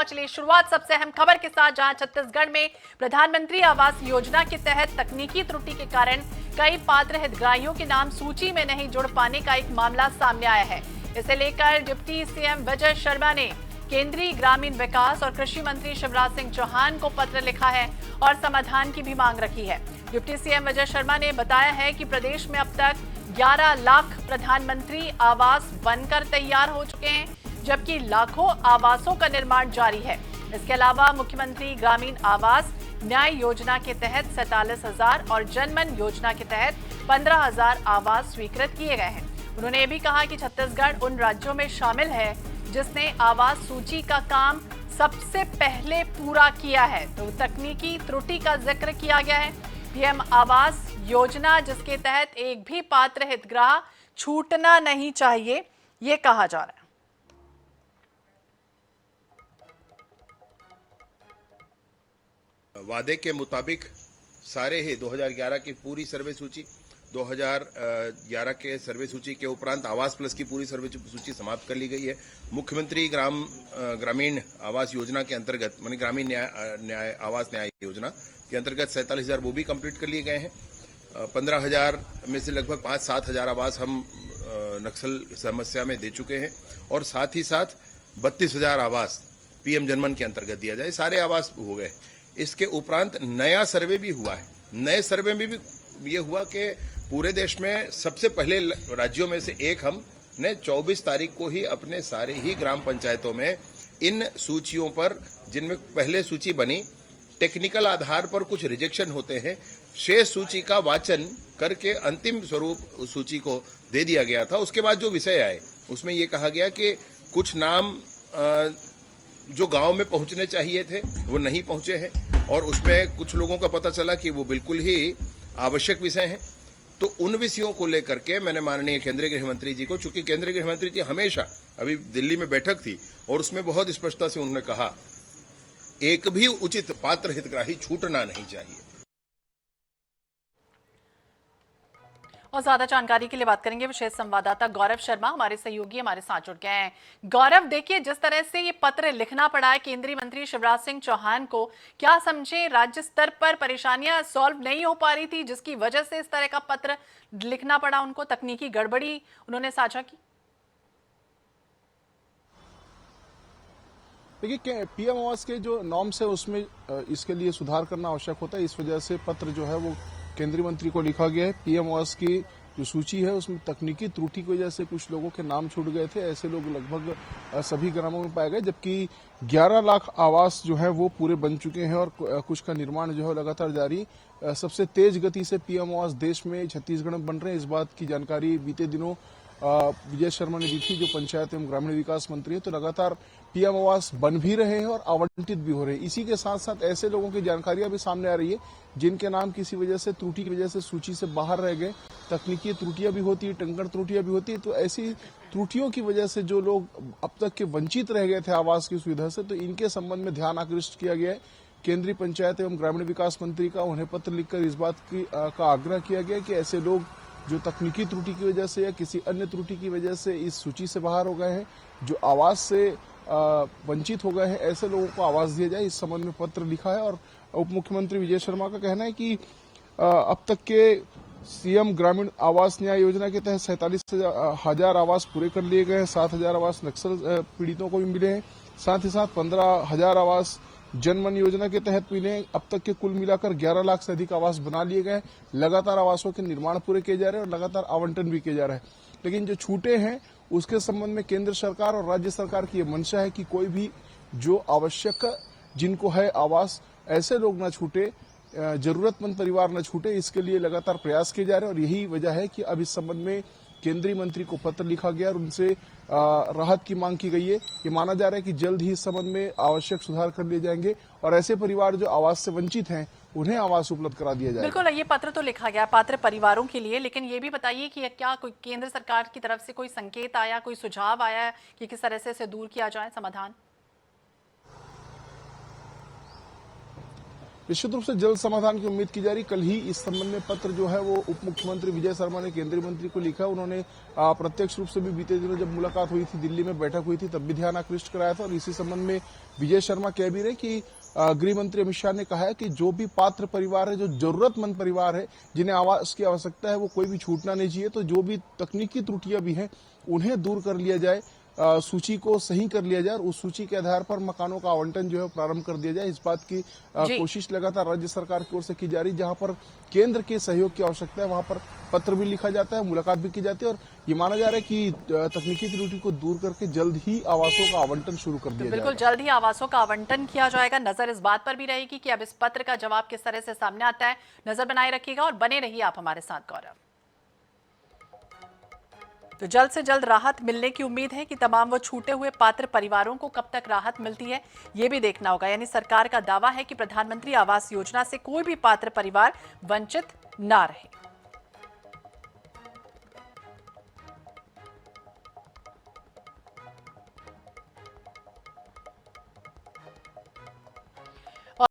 चलिए शुरुआत सबसे अहम खबर के साथ, जहां छत्तीसगढ़ में प्रधानमंत्री आवास योजना के तहत तकनीकी त्रुटि के कारण कई पात्र हितग्राहियों के नाम सूची में नहीं जुड़ पाने का एक मामला सामने आया है। इसे लेकर डिप्टी सीएम विजय शर्मा ने केंद्रीय ग्रामीण विकास और कृषि मंत्री शिवराज सिंह चौहान को पत्र लिखा है और समाधान की भी मांग रखी है। डिप्टी सीएम विजय शर्मा ने बताया है कि प्रदेश में अब तक 11 लाख प्रधानमंत्री आवास बनकर तैयार हो चुके हैं, जबकि लाखों आवासों का निर्माण जारी है। इसके अलावा मुख्यमंत्री ग्रामीण आवास न्याय योजना के तहत 47,000 और जनमन योजना के तहत 15,000 आवास स्वीकृत किए गए हैं। उन्होंने ये भी कहा कि छत्तीसगढ़ उन राज्यों में शामिल है जिसने आवास सूची का काम सबसे पहले पूरा किया है। तो तकनीकी त्रुटि का जिक्र किया गया है। पीएम आवास योजना जिसके तहत एक भी पात्र हितग्राह छूटना नहीं चाहिए, ये कहा जा रहा है। वादे के मुताबिक सारे ही 2011 की पूरी सर्वे सूची, 2011 के सर्वे सूची के उपरांत आवास प्लस की पूरी सर्वे सूची समाप्त कर ली गई है। मुख्यमंत्री ग्रामीण आवास योजना के अंतर्गत, मानी ग्रामीण आवास न्याय योजना के अंतर्गत 47,000 वो भी कंप्लीट कर लिए गए हैं। 15,000 में से लगभग 5-7 हजार आवास हम नक्सल समस्या में दे चुके हैं और साथ ही साथ 32,000 आवास पीएम जनमन के अंतर्गत दिया जाए, सारे आवास हो गए। इसके उपरांत नया सर्वे भी हुआ है। नए सर्वे में भी ये हुआ कि पूरे देश में सबसे पहले राज्यों में से एक हमने 24 तारीख को ही अपने सारे ही ग्राम पंचायतों में इन सूचियों पर, जिनमें पहले सूची बनी, टेक्निकल आधार पर कुछ रिजेक्शन होते हैं, शेष सूची का वाचन करके अंतिम स्वरूप सूची को दे दिया गया था। उसके बाद जो विषय आए उसमें ये कहा गया कि कुछ नाम जो गांव में पहुंचने चाहिए थे वो नहीं पहुंचे हैं और उसमें कुछ लोगों का पता चला कि वो बिल्कुल ही आवश्यक विषय हैं। तो उन विषयों को लेकर के मैंने माननीय केंद्रीय गृह मंत्री जी को, चूंकि केंद्रीय गृह मंत्री जी हमेशा, अभी दिल्ली में बैठक थी और उसमें बहुत स्पष्टता से उन्होंने कहा एक भी उचित पात्र हितग्राही छूटना नहीं चाहिए। और ज्यादा जानकारी के लिए बात करेंगे विशेष संवाददाता गौरव शर्मा, हमारे सहयोगी हमारे साथ जुड़ गए हैं। गौरव, देखिए जिस तरह से ये पत्र लिखना पड़ा है केंद्रीय मंत्री शिवराज सिंह चौहान को, क्या समझे राज्य स्तर पर परेशानियां सॉल्व नहीं हो पा रही थी जिसकी वजह से इस तरह का पत्र लिखना पड़ा उनको, तकनीकी गड़बड़ी उन्होंने साझा की? देखिए, पीएम आवास के जो नॉर्म्स है उसमें इसके लिए सुधार करना आवश्यक होता है। इस वजह से पत्र जो है वो केंद्रीय मंत्री को लिखा गया है। पीएम आवास की जो सूची है उसमें तकनीकी त्रुटि की वजह से कुछ लोगों के नाम छूट गए थे। ऐसे लोग लगभग सभी ग्रामों में पाए गए, जबकि 11 लाख आवास जो है वो पूरे बन चुके हैं और कुछ का निर्माण जो है लगातार जारी। सबसे तेज गति से पीएम आवास देश में छत्तीसगढ़ में बन रहे हैं। इस बात की जानकारी बीते दिनों विजय शर्मा ने दी थी, जो पंचायत एवं ग्रामीण विकास मंत्री है। तो लगातार पीएम आवास बन भी रहे हैं और आवंटित भी हो रहे हैं। इसी के साथ साथ ऐसे लोगों की जानकारियां भी सामने आ रही है जिनके नाम किसी वजह से, त्रुटि की वजह से सूची से बाहर रह गए। तकनीकी त्रुटियां भी होती है, टंकण त्रुटियां भी होती है। तो ऐसी त्रुटियों की वजह से जो लोग अब तक के वंचित रह गए थे आवास की सुविधा से, तो इनके संबंध में ध्यान आकृष्ट किया गया है। केंद्रीय पंचायत एवं ग्रामीण विकास मंत्री का उन्हें पत्र लिखकर इस बात का आग्रह किया गया कि ऐसे लोग जो तकनीकी त्रुटि की वजह से या किसी अन्य त्रुटि की वजह से इस सूची से बाहर हो गए हैं, जो आवास से वंचित हो गए हैं, ऐसे लोगों को आवास दिया जाए, इस संबंध में पत्र लिखा है। और उप मुख्यमंत्री विजय शर्मा का कहना है कि अब तक के सीएम ग्रामीण आवास न्याय योजना के तहत 47,000 आवास पूरे कर लिए गए हैं। 7,000 आवास नक्सल पीड़ितों को भी मिले हैं। साथ ही साथ 15,000 आवास जनमन योजना के तहत मिले हैं। अब तक के कुल मिलाकर 11 लाख से अधिक आवास बना लिए गए। लगातार आवासों के निर्माण पूरे किए जा रहे हैं और लगातार आवंटन भी किया जा रहा है। लेकिन जो छूटे हैं उसके संबंध में केंद्र सरकार और राज्य सरकार की यह मंशा है कि कोई भी जो आवश्यक जिनको है आवास, ऐसे लोग न छूटे, जरूरतमंद परिवार न छूटे। इसके लिए लगातार प्रयास किए जा रहे हैं और यही वजह है कि अब इस संबंध में केंद्रीय मंत्री को पत्र लिखा गया और उनसे राहत की मांग की गई है। ये माना जा रहा है कि जल्द ही इस संबंध में आवश्यक सुधार कर लिए जाएंगे और ऐसे परिवार जो आवास से वंचित हैं उन्हें आवास उपलब्ध करा दिया जाएगा। बिल्कुल, ये पत्र तो लिखा गया पात्र परिवारों के लिए, लेकिन ये भी बताइए कि क्या कोई केंद्र सरकार की तरफ से कोई संकेत आया, कोई सुझाव आया कि किस तरह से इसे दूर किया जाए, समाधान? निश्चित रूप से जल्द समाधान की उम्मीद की जा रही। कल ही इस संबंध में पत्र जो है वो उप मुख्यमंत्री विजय शर्मा ने केंद्रीय मंत्री को लिखा। उन्होंने प्रत्यक्ष रूप से भी बीते दिनों जब मुलाकात हुई थी, दिल्ली में बैठक हुई थी, तब भी ध्यान आकृष्ट कराया था। और इसी संबंध में विजय शर्मा कह भी रहे कि गृह मंत्री अमित शाह ने कहा है कि जो भी पात्र परिवार है, जो जरूरतमंद परिवार है, जिन्हें आवास की आवश्यकता है, वो कोई भी छूटना नहीं चाहिए। तो जो भी तकनीकी त्रुटियां भी हैं उन्हें दूर कर लिया जाए, सूची को सही कर लिया जाए और उस सूची के आधार पर मकानों का आवंटन जो है प्रारंभ कर दिया जाए। इस बात की कोशिश लगातार राज्य सरकार की ओर से की जा रही। जहां पर केंद्र के सहयोग की आवश्यकता है वहां पर पत्र भी लिखा जाता है, मुलाकात भी की जाती है और ये माना जा रहा है कि तकनीकी त्रुटि को दूर करके जल्द ही आवासों का आवंटन शुरू कर दिया बिल्कुल जाएगा। जल्द ही आवासों का आवंटन किया जाएगा। नजर इस बात पर भी रहेगी कि अब इस पत्र का जवाब किस तरह से सामने आता है। नजर बनाए रखिएगा और बने रहिए आप हमारे साथ गौरव। तो जल्द से जल्द राहत मिलने की उम्मीद है कि तमाम वो छूटे हुए पात्र परिवारों को कब तक राहत मिलती है ये भी देखना होगा। यानी सरकार का दावा है कि प्रधानमंत्री आवास योजना से कोई भी पात्र परिवार वंचित ना रहे।